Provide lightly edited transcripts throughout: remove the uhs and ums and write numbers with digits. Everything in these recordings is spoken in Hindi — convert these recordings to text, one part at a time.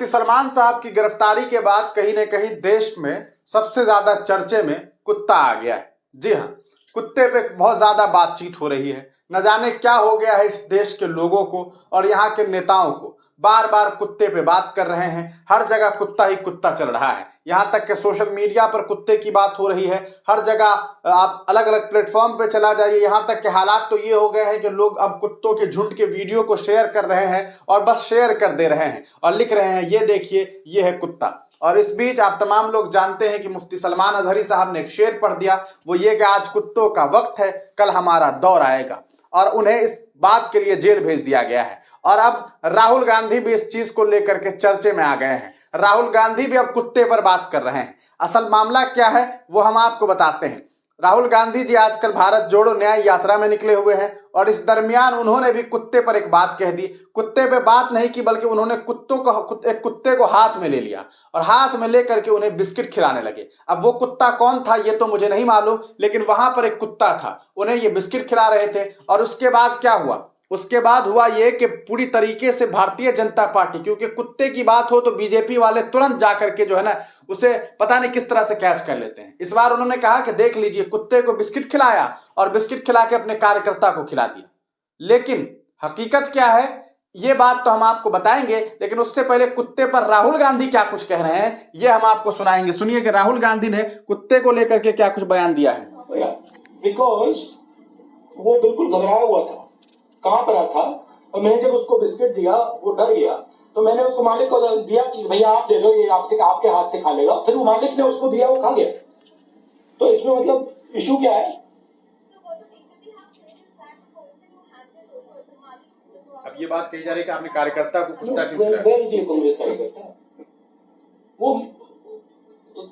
मुफ्ती सलमान साहब की गिरफ्तारी के बाद कहीं न कहीं देश में सबसे ज्यादा चर्चे में कुत्ता आ गया है। जी हाँ, कुत्ते पे बहुत ज्यादा बातचीत हो रही है। न जाने क्या हो गया है इस देश के लोगों को और यहाँ के नेताओं को, बार बार कुत्ते पे बात कर रहे हैं। हर जगह कुत्ता ही कुत्ता चल रहा है। यहाँ तक कि सोशल मीडिया पर कुत्ते की बात हो रही है। हर जगह आप अलग अलग प्लेटफॉर्म पे चला जाइए, यहाँ तक के हालात तो ये हो गए हैं कि लोग अब कुत्तों के झुंड के वीडियो को शेयर कर रहे हैं और बस शेयर कर दे रहे हैं और लिख रहे हैं, ये देखिए ये है कुत्ता। और इस बीच आप तमाम लोग जानते हैं कि मुफ्ती सलमान अजहरी साहब ने एक शेर पढ़ दिया, वो ये कि आज कुत्तों का वक्त है, कल हमारा दौर आएगा। और उन्हें इस बात के लिए जेल भेज दिया गया है। और अब राहुल गांधी भी इस चीज को लेकर के चर्चे में आ गए हैं। राहुल गांधी भी अब कुत्ते पर बात कर रहे हैं। असल मामला क्या है वो हम आपको बताते हैं। राहुल गांधी जी आजकल भारत जोड़ो न्याय यात्रा में निकले हुए हैं और इस दरमियान उन्होंने भी कुत्ते पर एक बात कह दी। कुत्ते पे बात नहीं की बल्कि उन्होंने एक कुत्ते को हाथ में ले लिया और हाथ में लेकर के उन्हें बिस्किट खिलाने लगे। अब वो कुत्ता कौन था ये तो मुझे नहीं मालूम, लेकिन वहां पर एक कुत्ता था, उन्हें ये बिस्किट खिला रहे थे। और उसके बाद क्या हुआ? उसके बाद हुआ ये कि पूरी तरीके से भारतीय जनता पार्टी, क्योंकि कुत्ते की बात हो तो बीजेपी वाले तुरंत जाकर के जो है ना उसे पता नहीं किस तरह से कैच कर लेते हैं। इस बार उन्होंने कहा कि देख लीजिए, कुत्ते को बिस्किट खिलाया और बिस्किट खिला के अपने कार्यकर्ता को खिला दिया। लेकिन हकीकत क्या है ये बात तो हम आपको बताएंगे, लेकिन उससे पहले कुत्ते पर राहुल गांधी क्या कुछ कह रहे हैं ये हम आपको सुनाएंगे। सुनिए कि राहुल गांधी ने कुत्ते को लेकर के क्या कुछ बयान दिया है। बिकॉज वो बिल्कुल घबराया हुआ था, कहाँ पर था, और मैंने जब उसको बिस्किट दिया वो डर गया, तो मैंने उसको मालिक को दिया कि भैया आप दे दो, ये आपके हाथ से खा लेगा। फिर वो मालिक ने उसको दिया, वो खा गया। तो इसमें मतलब इशू क्या है? अब ये बात कही जा रही है कि आपने कार्यकर्ता को कुत्ता क्यों खिलाया? कांग्रेस कार्यकर्ता वो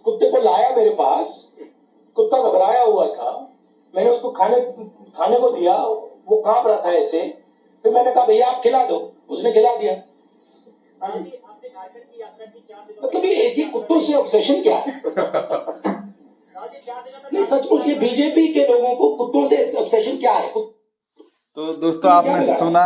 कुत्ते को लाया मेरे पास, कुत्ता घबराया हुआ था, मैंने उसको खाने को दिया, वो कांप रहा था ऐसे। फिर मैंने कहा भैया आप खिला दो, उसने खिला दिया। मतलब ये कुत्तों से ऑब्सेशन क्या है? नहीं, सचमुच ये बीजेपी के लोगों को कुत्तों से ऑब्सेशन क्या है? तो दोस्तों आपने सुना,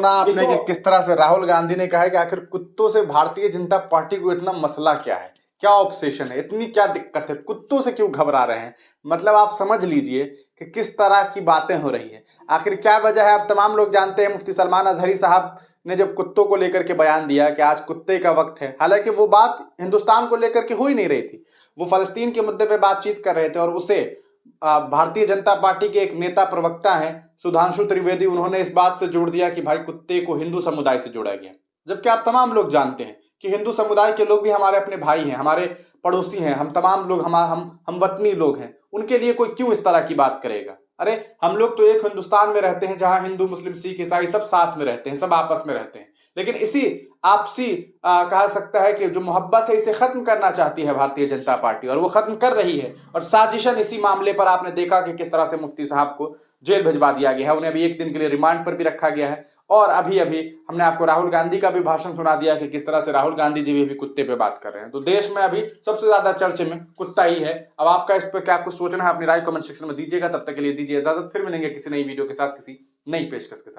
आपने कि किस तरह से राहुल गांधी ने कहा है कि आखिर कुत्तों से भारतीय जनता पार्टी को इतना मसला क्या है, क्या ऑब्सेशन है, इतनी क्या दिक्कत है, कुत्तों से क्यों घबरा रहे हैं। मतलब आप समझ लीजिए कि किस तरह की बातें हो रही है, आखिर क्या वजह है। आप तमाम लोग जानते हैं मुफ्ती सलमान अजहरी साहब ने जब कुत्तों को लेकर के बयान दिया कि आज कुत्ते का वक्त है, हालांकि वो बात हिंदुस्तान को लेकर के हो ही नहीं रही थी, वो फलस्तीन के मुद्दे पर बातचीत कर रहे थे। और उसे भारतीय जनता पार्टी के एक नेता प्रवक्ता हैं सुधांशु त्रिवेदी, उन्होंने इस बात से जोड़ दिया कि भाई कुत्ते को हिंदू समुदाय से जोड़ा गया। जबकि आप तमाम लोग जानते हैं कि हिंदू समुदाय के लोग भी हमारे अपने भाई हैं, हमारे पड़ोसी हैं, हम तमाम लोग हम वतनी लोग हैं, उनके लिए कोई क्यों इस तरह की बात करेगा। अरे हम लोग तो एक हिंदुस्तान में रहते हैं जहां हिंदू मुस्लिम सिख ईसाई सब साथ में रहते हैं, सब आपस में रहते हैं। लेकिन इसी आपसी कहा सकता है कि जो मोहब्बत है इसे खत्म करना चाहती है भारतीय जनता पार्टी, और वो खत्म कर रही है। और साजिशन इसी मामले पर आपने देखा कि किस तरह से मुफ्ती साहब को जेल भिजवा दिया गया है, उन्हें अभी एक दिन के लिए रिमांड पर भी रखा गया है। और अभी हमने आपको राहुल गांधी का भी भाषण सुना दिया कि किस तरह से राहुल गांधी जी भी अभी कुत्ते पे बात कर रहे हैं। तो देश में अभी सबसे ज्यादा चर्चे में कुत्ता ही है। अब आपका इस पर क्या कुछ सोचना है, अपनी राय कमेंट सेक्शन में दीजिएगा। तब तक के लिए दीजिए इजाजत, फिर मिलेंगे किसी नई वीडियो के साथ, किसी नई पेशकश के साथ।